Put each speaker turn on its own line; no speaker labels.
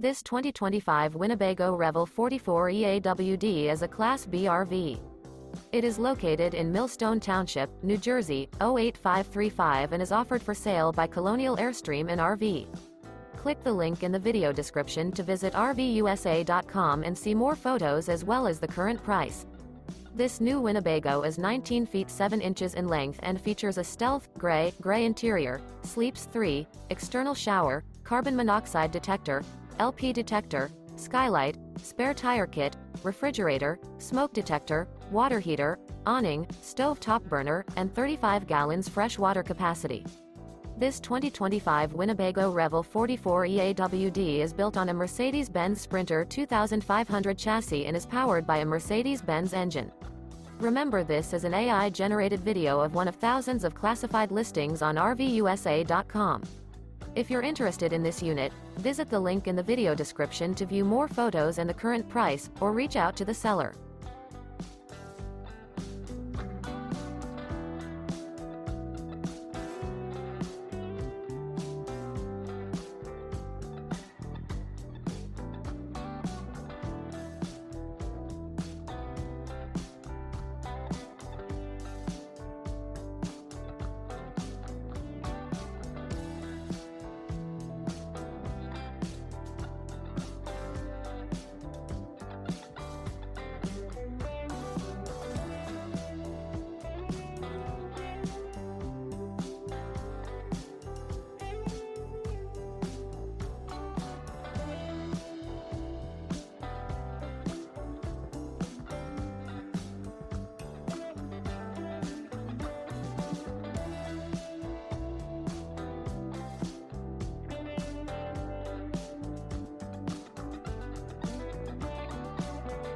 This 2025 Winnebago Revel 44E AWD is a Class B RV. It is located in Millstone Township, New Jersey, 08535 and is offered for sale by Colonial Airstream RV. Click the link in the video description to visit RVUSA.com and see more photos as well as the current price. This new Winnebago is 19 feet 7 inches in length and features a stealth, gray interior, sleeps 3, external shower, carbon monoxide detector, LP detector, skylight, spare tire kit, refrigerator, smoke detector, water heater, awning, stove top burner, and 35 gallons fresh water capacity. This 2025 Winnebago Revel 44E AWD is built on a Mercedes-Benz Sprinter 2500 chassis and is powered by a Mercedes-Benz engine. Remember, this is an AI-generated video of one of thousands of classified listings on RVUSA.com. If you're interested in this unit, visit the link in the video description to view more photos and the current price, or reach out to the seller.